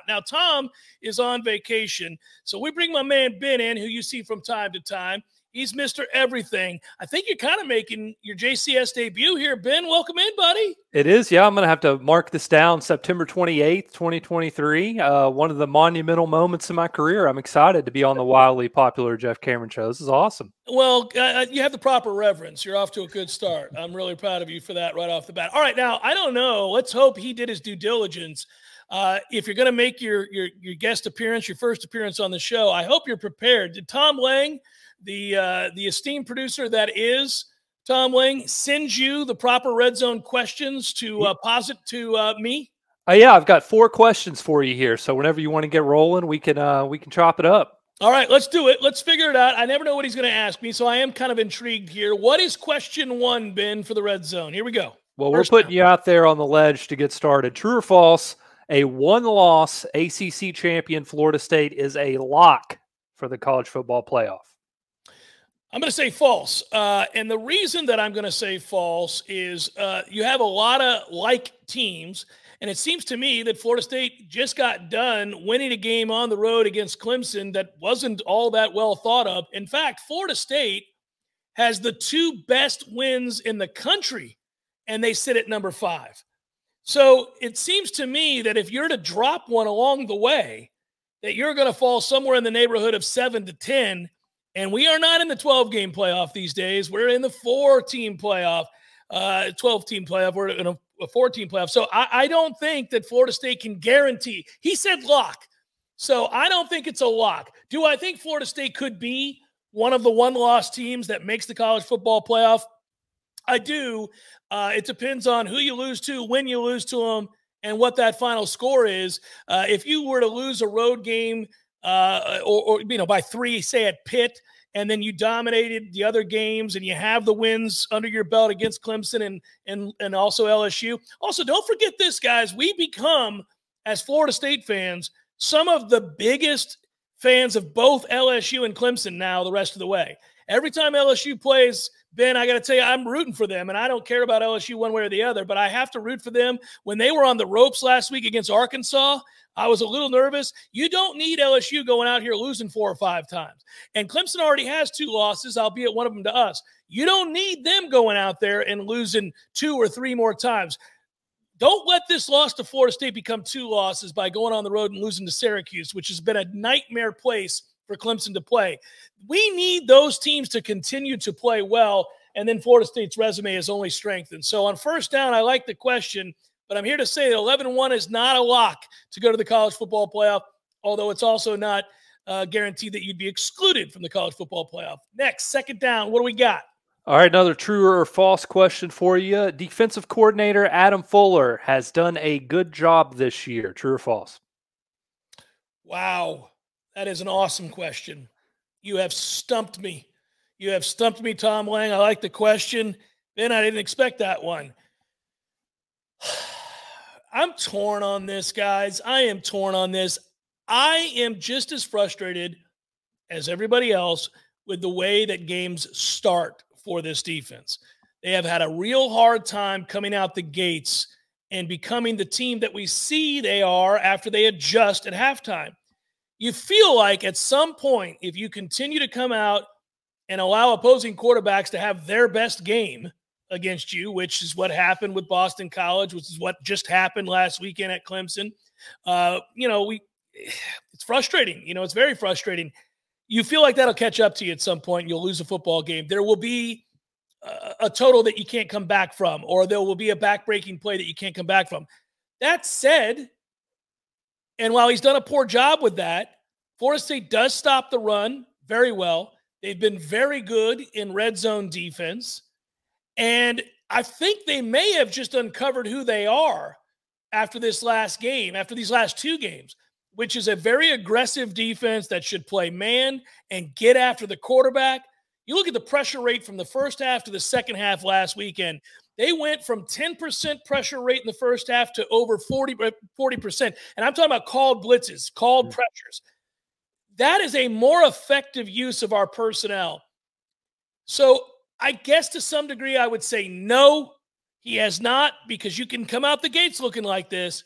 Now, Tom is on vacation, so we bring my man Ben in, who you see from time to time. He's Mr. Everything. I think you're kind of making your JCS debut here. Ben, welcome in, buddy. It is, yeah. I'm going to have to mark this down, September 28th, 2023. One of the monumental moments in my career. I'm excited to be on the wildly popular Jeff Cameron show. This is awesome. Well, you have the proper reverence. You're off to a good start. I'm really proud of you for that right off the bat. All right, now, I don't know. Let's hope he did his due diligence. If you're going to make your guest appearance, your first appearance on the show, I hope you're prepared. Did Tom Lang, the esteemed producer that is Tom Lang, send you the proper red zone questions to posit to me? Yeah, I've got 4 questions for you here. So whenever you want to get rolling, we can chop it up. All right, let's do it. Let's figure it out. I never know what he's going to ask me, so I am kind of intrigued here. What is question 1, Ben, for the red zone? Here we go. Well, we're putting you out there on the ledge to get started. True or false? A 1-loss ACC champion Florida State is a lock for the college football playoff. I'm going to say false. And the reason that I'm going to say false is you have a lot of like teams, and it seems to me that Florida State just got done winning a game on the road against Clemson that wasn't all that well thought of. In fact, Florida State has the 2 best wins in the country, and they sit at number 5. So it seems to me that if you're to drop one along the way, that you're going to fall somewhere in the neighborhood of 7 to 10. And we are not in the 12-game playoff these days. We're in the 4-team playoff, 12-team playoff. We're in a 4-team playoff. So I don't think that Florida State can guarantee. He said lock. So I don't think it's a lock. Do I think Florida State could be one of the 1-loss teams that makes the college football playoff? I do. It depends on who you lose to, when you lose to them, and what that final score is. If you were to lose a road game or by 3, say at Pitt, and then you dominated the other games and you have the wins under your belt against Clemson and also LSU. Also, don't forget this, guys. We become, as Florida State fans, some of the biggest fans of both LSU and Clemson now the rest of the way. Every time LSU plays, Ben, I got to tell you, I'm rooting for them, and I don't care about LSU one way or the other, but I have to root for them. When they were on the ropes last week against Arkansas, I was a little nervous. You don't need LSU going out here losing 4 or 5 times. And Clemson already has 2 losses, albeit one of them to us. You don't need them going out there and losing 2 or 3 more times. Don't let this loss to Florida State become 2 losses by going on the road and losing to Syracuse, which has been a nightmare place for Clemson to play. We need those teams to continue to play well, and then Florida State's resume is only strengthened. So on first down, I like the question, but I'm here to say that 11-1 is not a lock to go to the college football playoff, although it's also not guaranteed that you'd be excluded from the college football playoff. Next, second down, what do we got? All right, another true or false question for you. Defensive coordinator Adam Fuller has done a good job this year. True or false? Wow, that is an awesome question. You have stumped me. You have stumped me, Tom Lang. I like the question. Ben, I didn't expect that one. I'm torn on this, guys. I am torn on this. I am just as frustrated as everybody else with the way that games start for this defense. They have had a real hard time coming out the gates and becoming the team that we see they are after they adjust at halftime. You feel like at some point, if you continue to come out and allow opposing quarterbacks to have their best game against you, which is what happened with Boston College, which is what just happened last weekend at Clemson, it's frustrating. It's very frustrating. You feel like that'll catch up to you at some point and you'll lose a football game. There will be a total that you can't come back from, or there will be a backbreaking play that you can't come back from. That said, and while he's done a poor job with that, Florida State does stop the run very well. They've been very good in red zone defense. And I think they may have just uncovered who they are after this last game, after these last 2 games, which is a very aggressive defense that should play man and get after the quarterback. You look at the pressure rate from the first half to the second half last weekend. They went from 10% pressure rate in the first half to over 40%. And I'm talking about called blitzes, called pressures. That is a more effective use of our personnel. So I guess to some degree I would say no, he has not, because you can come out the gates looking like this,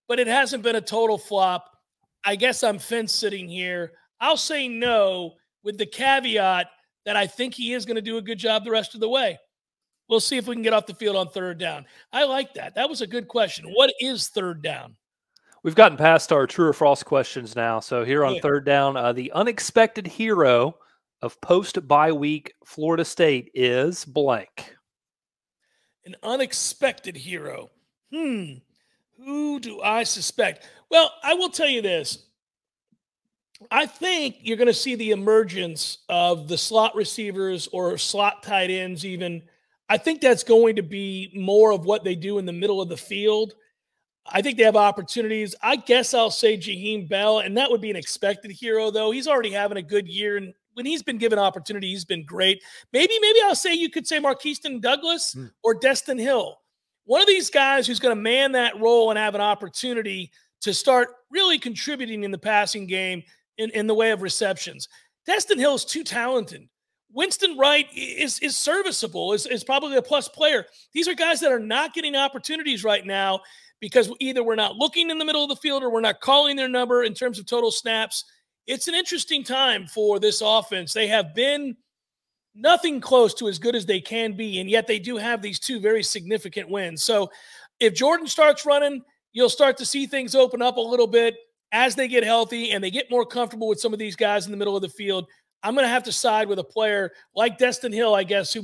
but it hasn't been a total flop. I guess I'm fence sitting here. I'll say no with the caveat that I think he is going to do a good job the rest of the way. We'll see if we can get off the field on third down. I like that. That was a good question. What is third down? We've gotten past our true or false questions now. So here on Yeah. third down, the unexpected hero of post-bye week Florida State is blank. An unexpected hero. Who do I suspect? Well, I will tell you this. I think you're going to see the emergence of the slot receivers or slot tight ends even. I think that's going to be more of what they do in the middle of the field. I think they have opportunities. I guess I'll say Jaheim Bell, and that would be an expected hero, though. He's already having a good year, and when he's been given opportunity, he's been great. Maybe I'll say you could say Marqueston Douglas or Destin Hill. One of these guys who's going to man that role and have an opportunity to start really contributing in the passing game in the way of receptions. Destin Hill is too talented. Winston Wright is serviceable, is probably a plus player. These are guys that are not getting opportunities right now because either we're not looking in the middle of the field or we're not calling their number in terms of total snaps. It's an interesting time for this offense. They have been nothing close to as good as they can be, and yet they do have these two very significant wins. So if Jordan starts running, you'll start to see things open up a little bit as they get healthy and they get more comfortable with some of these guys in the middle of the field. I'm going to have to side with a player like Destin Hill, I guess,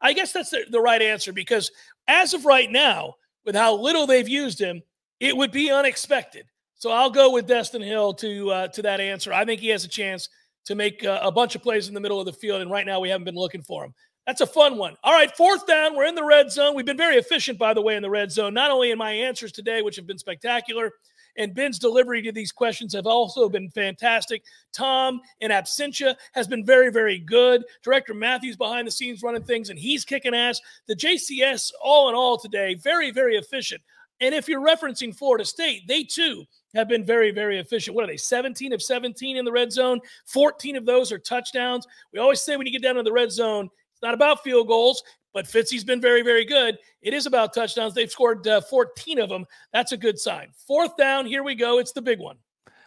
I guess that's the right answer, because as of right now, with how little they've used him, it would be unexpected. So I'll go with Destin Hill to that answer. I think he has a chance to make a bunch of plays in the middle of the field, and right now we haven't been looking for him. That's a fun one. All right, fourth down. We're in the red zone. We've been very efficient, by the way, in the red zone, not only in my answers today, which have been spectacular, and Ben's delivery to these questions have also been fantastic. Tom, in absentia, has been very, very good. Director Matthews behind the scenes running things, and he's kicking ass. The JCS, all in all today, very, very efficient. And if you're referencing Florida State, they too have been very, very efficient. What are they, 17 of 17 in the red zone? 14 of those are touchdowns. We always say when you get down to the red zone, it's not about field goals, but Fitzy's been very, very good. It is about touchdowns. They've scored 14 of them. That's a good sign. Fourth down, here we go. It's the big one.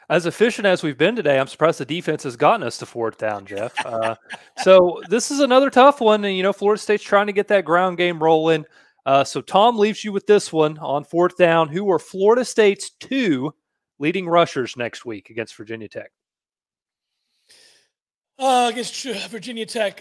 As efficient as we've been today, I'm surprised the defense has gotten us to fourth down, Jeff. So this is another tough one. And, Florida State's trying to get that ground game rolling. So Tom leaves you with this one on fourth down. Who are Florida State's two leading rushers next week against Virginia Tech? Against Virginia Tech,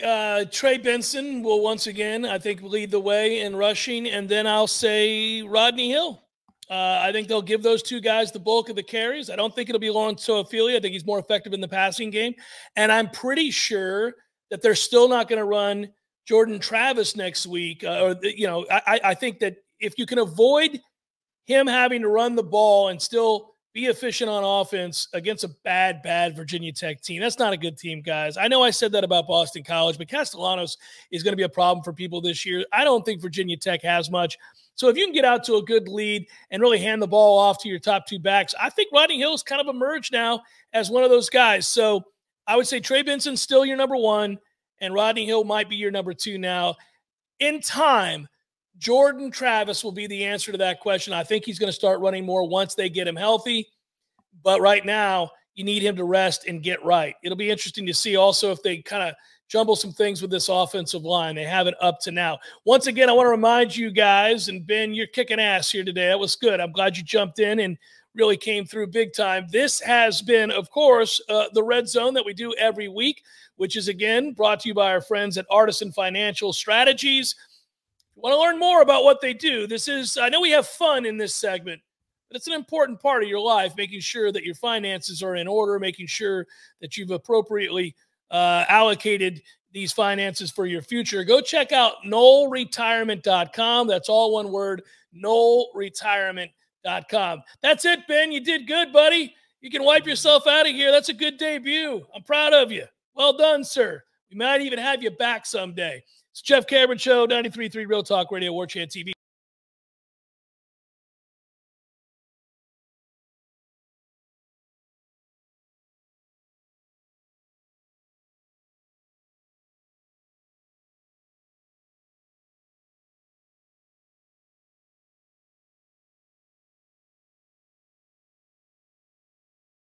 Trey Benson will once again, I think, lead the way in rushing, and then I'll say Rodney Hill. I think they'll give those two guys the bulk of the carries. I don't think it'll be Lawrence Toafili. I think he's more effective in the passing game, and I'm pretty sure that they're still not going to run Jordan Travis next week. I think that if you can avoid him having to run the ball and still be efficient on offense against a bad Virginia Tech team. That's not a good team, guys. I know I said that about Boston College, but Castellanos is going to be a problem for people this year. I don't think Virginia Tech has much. So if you can get out to a good lead and really hand the ball off to your top two backs, I think Rodney Hill's kind of emerged now as one of those guys. So I would say Trey Benson's still your number one, and Rodney Hill might be your number two now. In time, Jordan Travis will be the answer to that question. I think he's going to start running more once they get him healthy. But right now, you need him to rest and get right. It'll be interesting to see also if they kind of jumble some things with this offensive line. They haven't up to now. Once again, I want to remind you guys, and Ben, you're kicking ass here today. That was good. I'm glad you jumped in and really came through big time. This has been, of course, the Red Zone that we do every week, which is, again, brought to you by our friends at Artisan Financial Strategies. Want to learn more about what they do? I know we have fun in this segment, but it's an important part of your life, making sure that your finances are in order, making sure that you've appropriately allocated these finances for your future. Go check out NoleRetirement.com. That's all one word, NoleRetirement.com. That's it, Ben. You did good, buddy. You can wipe yourself out of here. That's a good debut. I'm proud of you. Well done, sir. We might even have you back someday. It's Jeff Cameron Show, 93.3 Real Talk Radio, Warchant TV.